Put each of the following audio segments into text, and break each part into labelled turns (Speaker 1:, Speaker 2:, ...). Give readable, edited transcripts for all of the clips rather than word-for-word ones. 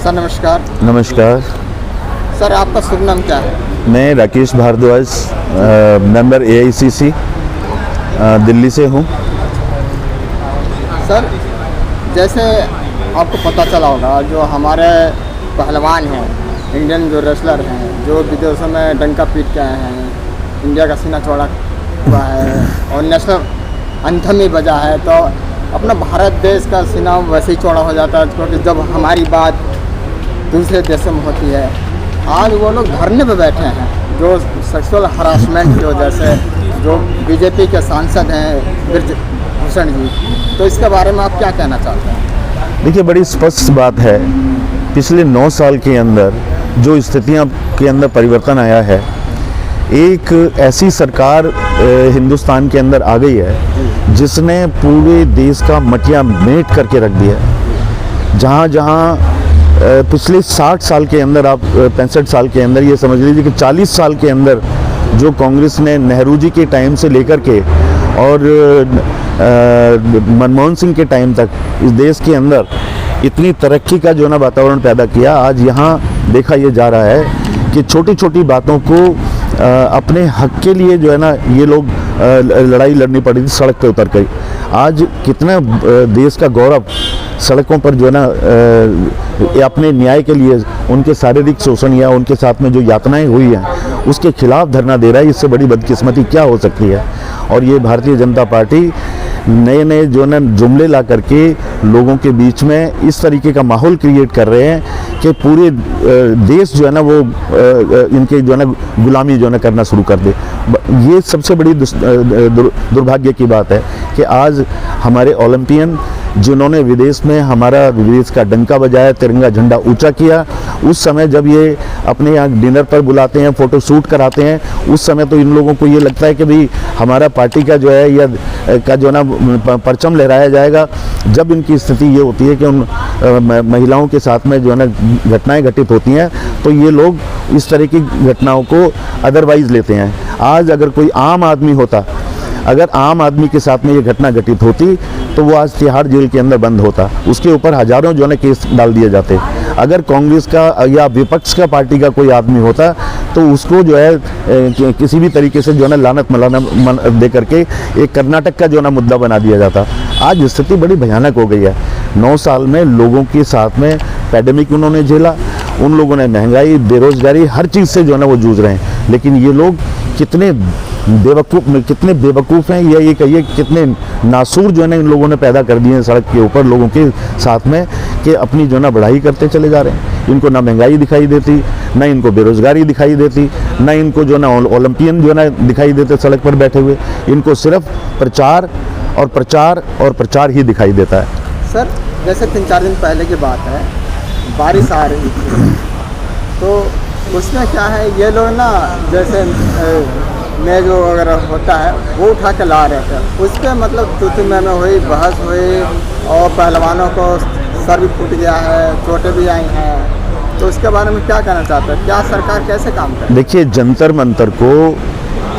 Speaker 1: Sir नमस्कार।
Speaker 2: नमस्कार।
Speaker 1: Sir आपका शुभ नाम क्या है?
Speaker 2: मैं राकेश भारद्वाज, मेंबर AICC दिल्ली से हूँ।
Speaker 1: सर जैसे आपको पता चला होगा, जो हमारे पहलवान हैं, इंडियन जो रेसलर हैं, जो विदेशों में डंका पीट के आए हैं, इंडिया का सीना चौड़ा हुआ है और नेशनल एंथम ही बजा है, तो अपना भारत देश का सीना वैसे ही चौड़ा हो जाता है, क्योंकि जब हमारी बात दूसरे देशों में होती है। आज वो लोग धरने पे बैठे हैं जो सेक्सुअल हरासमेंट की वजह से, जो बीजेपी के सांसद हैं ब्रजभूषण जी, तो इसके बारे में आप क्या कहना चाहते हैं?
Speaker 2: देखिए, बड़ी स्पष्ट बात है, पिछले 9 साल के अंदर जो स्थितियां के अंदर परिवर्तन आया है, एक ऐसी सरकार हिंदुस्तान के अंदर आ गई है जिसने पूरे देश का मटिया मेट करके रख दिया है। जहाँ जहाँ पिछले 60 साल के अंदर, आप 65 साल के अंदर ये समझ लीजिए कि 40 साल के अंदर जो कांग्रेस ने नेहरू जी के टाइम से लेकर के और मनमोहन सिंह के टाइम तक इस देश के अंदर इतनी तरक्की का जो ना वातावरण पैदा किया, आज यहाँ देखा ये जा रहा है कि छोटी छोटी बातों को अपने हक के लिए जो है ना ये लोग लड़ाई लड़नी पड़ी थी सड़क पे उतर कर। आज कितना देश का गौरव सड़कों पर जो है ना अपने न्याय के लिए उनके शारीरिक शोषण या उनके साथ में जो यातनाएं हुई हैं उसके खिलाफ धरना दे रहा है। इससे बड़ी बदकिस्मती क्या हो सकती है? और ये भारतीय जनता पार्टी नए नए जो ना जुमले ला करके लोगों के बीच में इस तरीके का माहौल क्रिएट कर रहे हैं कि पूरे देश जो है ना वो इनके जो है ना गुलामी जो है ना करना शुरू कर दे। ये सबसे बड़ी दुर्भाग्य की बात है कि आज हमारे ओलंपियन जिन्होंने विदेश में हमारा विदेश का डंका बजाया, तिरंगा झंडा ऊंचा किया, उस समय जब ये अपने यहाँ डिनर पर बुलाते हैं, फ़ोटो शूट कराते हैं, उस समय तो इन लोगों को ये लगता है कि भाई हमारा पार्टी का जो है या का जो ना परचम लहराया जाएगा। जब इनकी स्थिति ये होती है कि उन महिलाओं के साथ में जो है ना घटनाएं घटित होती हैं, तो ये लोग इस तरह की घटनाओं को अदरवाइज लेते हैं। आज अगर कोई आम आदमी होता, अगर आम आदमी के साथ में ये घटना घटित होती तो वो आज तिहाड़ जेल के अंदर बंद होता, उसके ऊपर हजारों जो है केस डाल दिए जाते। अगर कांग्रेस का या विपक्ष का पार्टी का कोई आदमी होता तो उसको जो है किसी भी तरीके से जो है लानत मलाना दे करके एक कर्नाटक का जो है ना मुद्दा बना दिया जाता। आज स्थिति बड़ी भयानक हो गई है। 9 साल में लोगों के साथ में पैंडेमिक उन्होंने झेला, उन लोगों ने महंगाई, बेरोजगारी, हर चीज़ से जो है ना वो जूझ रहे हैं। लेकिन ये लोग कितने बेवकूफ़ हैं, या ये कहिए कितने नासूर जो है ना इन लोगों ने पैदा कर दिए हैं सड़क के ऊपर लोगों के साथ में, कि अपनी जो है ना बढ़ाई करते चले जा रहे हैं। इनको ना महंगाई दिखाई देती, ना इनको बेरोजगारी दिखाई देती, ना इनको जो है ना ओलंपियन जो है ना दिखाई देते सड़क पर बैठे हुए। इनको सिर्फ प्रचार और प्रचार और प्रचार ही दिखाई देता है।
Speaker 1: सर जैसे 3-4 दिन पहले की बात है, बारिश आ रही थी, तो उसमें क्या है, ये लोग ना जैसे में जो अगर होता है वो उठा के ला रहे थे, उस पर मतलब तू में हुई, बहस हुई और पहलवानों को सर भी फूट गया है, चोटें भी आई हैं, तो उसके बारे में क्या कहना चाहते हैं? क्या सरकार कैसे काम करे?
Speaker 2: देखिए, जंतर मंतर को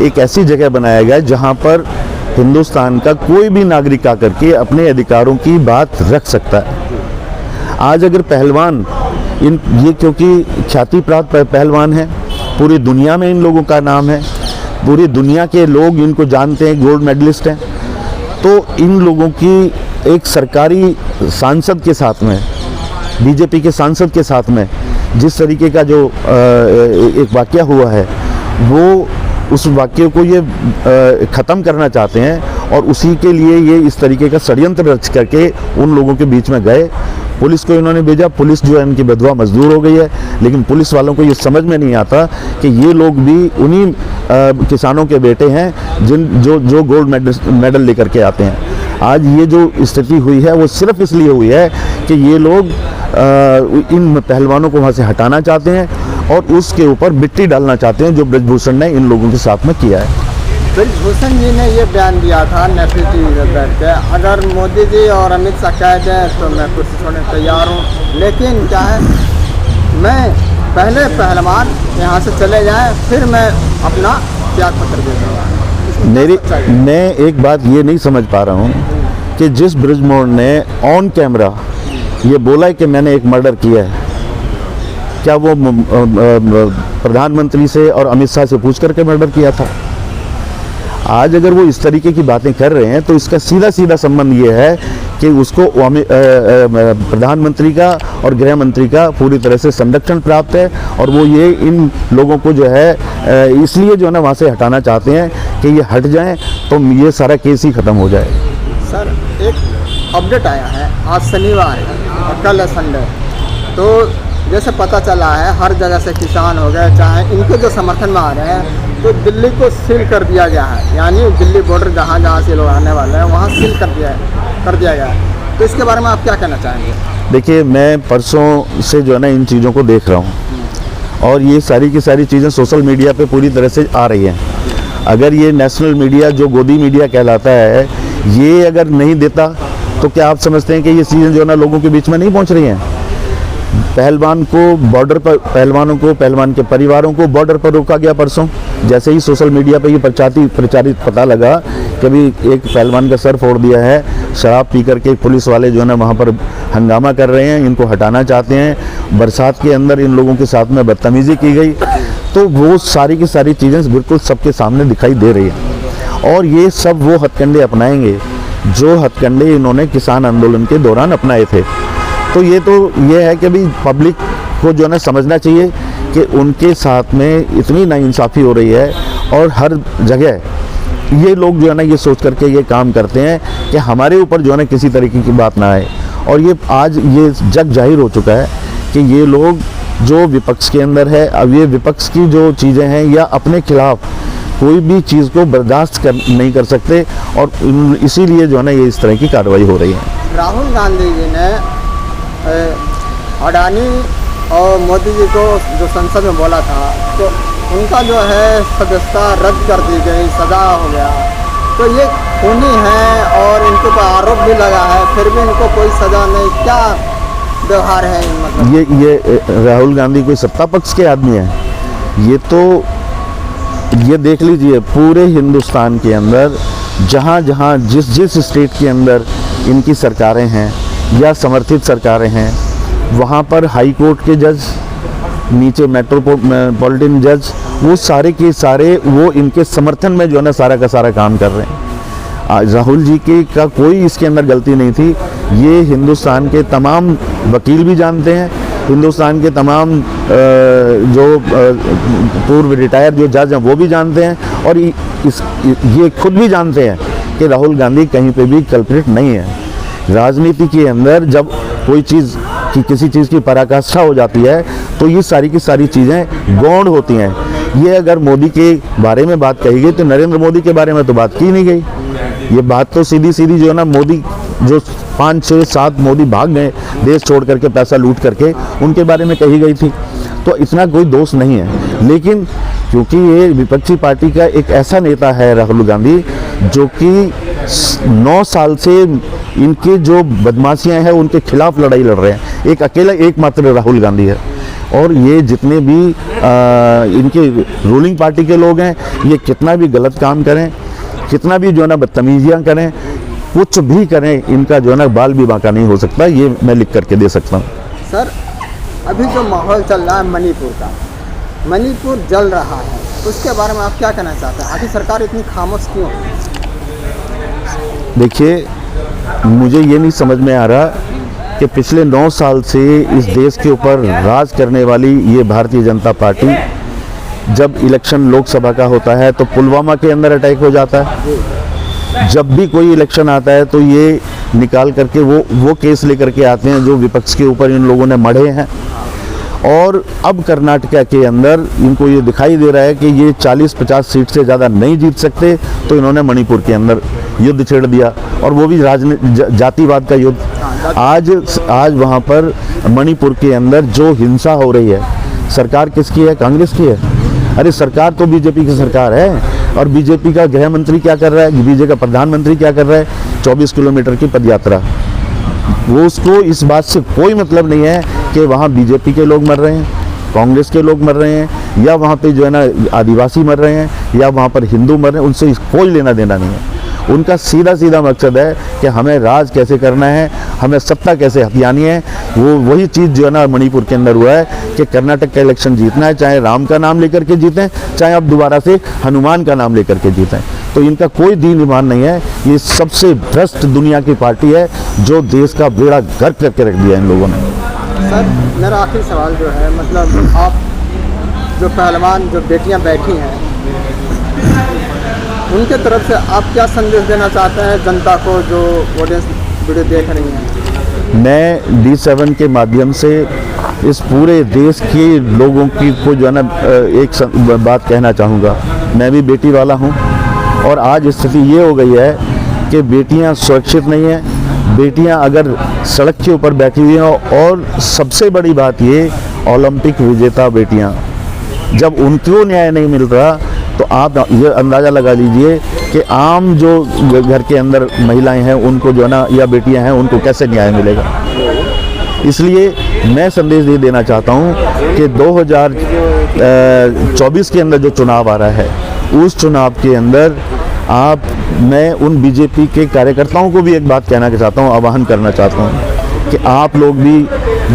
Speaker 2: एक ऐसी जगह बनाया गया है जहाँ पर हिंदुस्तान का कोई भी नागरिक आकर के अपने अधिकारों की बात रख सकता है। आज अगर पहलवान ये क्योंकि ख्याति प्राप्त पहलवान है, पूरी दुनिया में इन लोगों का नाम है, पूरी दुनिया के लोग इनको जानते हैं, गोल्ड मेडलिस्ट हैं, तो इन लोगों की एक सरकारी सांसद के साथ में, बीजेपी के सांसद के साथ में जिस तरीके का जो एक वाकया हुआ है, वो उस वाक्य को ये ख़त्म करना चाहते हैं और उसी के लिए ये इस तरीके का षड्यंत्र रच करके उन लोगों के बीच में गए। पुलिस को इन्होंने भेजा, पुलिस जो है इनकी बदवा मजदूर हो गई है, लेकिन पुलिस वालों को ये समझ में नहीं आता कि ये लोग भी उन्हीं किसानों के बेटे हैं जो गोल्ड मेडल लेकर के आते हैं। आज ये जो स्थिति हुई है वो सिर्फ इसलिए हुई है कि ये लोग इन पहलवानों को वहाँ से हटाना चाहते हैं और उसके ऊपर मिट्टी डालना चाहते हैं, जो ब्रजभूषण ने इन लोगों के साथ में किया है।
Speaker 1: ब्रजभूषण जी ने ये बयान दिया था नेशनल टीवी पर बैठ के, अगर मोदी जी और अमित शाह कह दें तो मैं कुछ छोड़ने तैयार हूँ, लेकिन क्या है, मैं पहले पहलवान यहाँ से चले जाएं, फिर मैं अपना त्याग पत्र दे दूँगा।
Speaker 2: मैं एक बात ये नहीं समझ पा रहा हूँ कि जिस ब्रजमोहन ने ऑन कैमरा ये बोला है कि मैंने एक मर्डर किया है, क्या वो प्रधानमंत्री से और अमित शाह से पूछ करके मर्डर किया था? आज अगर वो इस तरीके की बातें कर रहे हैं तो इसका सीधा सीधा संबंध ये है कि उसको प्रधानमंत्री का और गृह मंत्री का पूरी तरह से संरक्षण प्राप्त है, और वो ये इन लोगों को जो है इसलिए जो है ना वहाँ से हटाना चाहते हैं कि ये हट जाएं तो ये सारा केस ही ख़त्म हो जाए।
Speaker 1: सर एक अपडेट आया है, आज शनिवार है और कल है संडे, तो जैसे पता चला है हर जगह से किसान हो गए, चाहे इनके जो समर्थन में आ रहे हैं, तो दिल्ली को सील कर दिया गया है, यानी दिल्ली बॉर्डर जहाँ जहाँ से लोग आने वाले हैं वहाँ सील कर दिया गया है। तो इसके बारे में आप क्या कहना चाहेंगे?
Speaker 2: देखिए, मैं परसों से जो है ना इन चीज़ों को देख रहा हूँ और ये सारी की सारी चीज़ें सोशल मीडिया पे पूरी तरह से आ रही हैं। अगर ये नेशनल मीडिया जो गोदी मीडिया कहलाता है ये अगर नहीं देता तो क्या आप समझते हैं कि ये चीज़ें जो है ना लोगों के बीच में नहीं पहुँच रही हैं? पहलवान को बॉर्डर पर, पहलवानों को, पहलवान के परिवारों को बॉर्डर पर रोका गया परसों। जैसे ही सोशल मीडिया पर ये प्रचारित पता लगा कि अभी एक पहलवान का सर फोड़ दिया है, शराब पी करके पुलिस वाले जो है ना वहाँ पर हंगामा कर रहे हैं, इनको हटाना चाहते हैं, बरसात के अंदर इन लोगों के साथ में बदतमीज़ी की गई, तो वो सारी की सारी चीज़ें बिल्कुल सबके सामने दिखाई दे रही हैं। और ये सब वो हथकंडे अपनाएंगे जो हथकंडे इन्होंने किसान आंदोलन के दौरान अपनाए थे। तो ये है कि अभी पब्लिक को जो है ना समझना चाहिए कि उनके साथ में इतनी नाइंसाफ़ी हो रही है, और हर जगह ये लोग जो है ना ये सोच करके ये काम करते हैं कि हमारे ऊपर जो है ना किसी तरीके की बात ना आए। और ये आज ये जग जाहिर हो चुका है कि ये लोग जो विपक्ष के अंदर है, अब ये विपक्ष की जो चीज़ें हैं या अपने खिलाफ कोई भी चीज़ को बर्दाश्त नहीं कर सकते, और इसीलिए जो है ना ये इस तरह की कार्रवाई हो रही है।
Speaker 1: राहुल गांधी जी ने अडानी और मोदी जी को जो संसद में बोला था, तो उनका जो है सदस्यता रद्द कर दी गई, सजा हो गया, तो ये खूनी है और इनको तो आरोप भी लगा है, फिर भी इनको कोई सजा नहीं, क्या व्यवहार है? मतलब
Speaker 2: ये राहुल गांधी कोई सत्ता पक्ष के आदमी है? ये तो ये देख लीजिए पूरे हिंदुस्तान के अंदर जहाँ जहाँ जिस स्टेट के अंदर इनकी सरकारें हैं या समर्थित सरकारें हैं, वहाँ पर हाई कोर्ट के जज, नीचे मेट्रोपॉलिटन जज, वो सारे के सारे वो इनके समर्थन में जो है ना सारा का सारा काम कर रहे हैं। आज राहुल जी का कोई इसके अंदर गलती नहीं थी। ये हिंदुस्तान के तमाम वकील भी जानते हैं, हिंदुस्तान के तमाम जो पूर्व रिटायर जो जज हैं वो भी जानते हैं, और ये खुद भी जानते हैं कि राहुल गांधी कहीं पे भी कल्प्रिट नहीं है। राजनीति के अंदर जब कोई चीज़ कि किसी चीज़ की पराकाष्ठा हो जाती है तो ये सारी की सारी चीज़ें गौण होती हैं। ये अगर मोदी के बारे में बात कही गई तो नरेंद्र मोदी के बारे में तो बात की नहीं गई। ये बात तो सीधी सीधी जो है ना मोदी जो 5, 6, 7 मोदी भाग गए देश छोड़ करके, पैसा लूट करके, उनके बारे में कही गई थी। तो इतना कोई दोष नहीं है, लेकिन क्योंकि ये विपक्षी पार्टी का एक ऐसा नेता है राहुल गांधी जो कि 9 साल से इनके जो बदमाशियां हैं उनके खिलाफ लड़ाई लड़ रहे हैं। एकमात्र राहुल गांधी है, और ये जितने भी इनके रूलिंग पार्टी के लोग हैं, ये कितना भी गलत काम करें, कितना भी जो है ना बदतमीजियाँ करें, कुछ भी करें, इनका जो है ना बाल भी बांका नहीं हो सकता। ये मैं लिख करके दे सकता हूँ।
Speaker 1: सर, अभी जो माहौल चल रहा है मणिपुर का, मणिपुर जल रहा है, उसके बारे में आप क्या कहना चाहते हैं? आखिर सरकार इतनी खामोश क्यों है?
Speaker 2: देखिए, मुझे ये नहीं समझ में आ रहा कि पिछले 9 साल से इस देश के ऊपर राज करने वाली ये भारतीय जनता पार्टी, जब इलेक्शन लोकसभा का होता है तो पुलवामा के अंदर अटैक हो जाता है। जब भी कोई इलेक्शन आता है तो ये निकाल करके वो केस लेकर के आते हैं जो विपक्ष के ऊपर इन लोगों ने मढ़े हैं। और अब कर्नाटका के अंदर इनको ये दिखाई दे रहा है कि ये 40-50 सीट से ज़्यादा नहीं जीत सकते, तो इन्होंने मणिपुर के अंदर युद्ध छेड़ दिया, और वो भी जातिवाद का युद्ध। आज वहाँ पर मणिपुर के अंदर जो हिंसा हो रही है, सरकार किसकी है? कांग्रेस की है। अरे सरकार तो बीजेपी की सरकार है, और बीजेपी का गृह मंत्री क्या कर रहा है, बीजेपी का प्रधानमंत्री क्या कर रहा है? 24 किलोमीटर की पदयात्रा। वो उसको इस बात से कोई मतलब नहीं है कि वहाँ बीजेपी के लोग मर रहे हैं, कांग्रेस के लोग मर रहे हैं, या वहाँ पे जो है ना आदिवासी मर रहे हैं, या वहाँ पर हिंदू मर रहे हैं, उनसे कोई लेना देना नहीं है। उनका सीधा सीधा मकसद है कि हमें राज कैसे करना है, हमें सत्ता कैसे हथियानी है। वो वही चीज़ जो है ना मणिपुर के अंदर हुआ है कि कर्नाटक का इलेक्शन जीतना है, चाहे राम का नाम लेकर के जीतें, चाहे अब दोबारा से हनुमान का नाम लेकर के जीतें। तो इनका कोई दीन ईमान नहीं है। ये सबसे भ्रष्ट दुनिया की पार्टी है जो देश का बेड़ा गर्क करके रख दिया इन लोगों ने।
Speaker 1: सर मेरा आखिरी सवाल जो है, मतलब आप जो पहलवान जो बेटियां बैठी हैं उनके तरफ से आप क्या संदेश देना चाहते हैं जनता को जो ऑडियंस वीडियो देख रही हैं?
Speaker 2: मैं D7 के माध्यम से इस पूरे देश के लोगों की को जो है ना एक बात कहना चाहूँगा। मैं भी बेटी वाला हूँ और आज स्थिति ये हो गई है कि बेटियाँ सुरक्षित नहीं हैं। बेटियाँ अगर सड़क के ऊपर बैठी हुई हैं और सबसे बड़ी बात ये ओलंपिक विजेता बेटियाँ, जब उनको न्याय नहीं मिल रहा तो आप ये अंदाज़ा लगा लीजिए कि आम जो घर के अंदर महिलाएं हैं उनको जो है ना या बेटियां हैं उनको कैसे न्याय मिलेगा। इसलिए मैं संदेश ये देना चाहता हूं कि 2024 के अंदर जो चुनाव आ रहा है उस चुनाव के अंदर मैं उन बीजेपी के कार्यकर्ताओं को भी एक बात कहना चाहता हूं, आह्वान करना चाहता हूं कि आप लोग भी,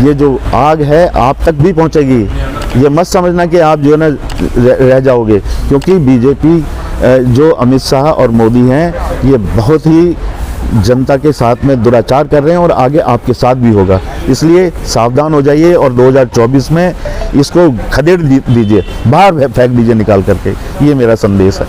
Speaker 2: ये जो आग है आप तक भी पहुंचेगी। ये मत समझना कि आप जो है ना रह जाओगे, क्योंकि बीजेपी जो अमित शाह और मोदी हैं ये बहुत ही जनता के साथ में दुराचार कर रहे हैं और आगे आपके साथ भी होगा। इसलिए सावधान हो जाइए और 2024 में इसको खदेड़ दीजिए, बाहर फेंक दीजिए निकाल करके। ये मेरा संदेश है।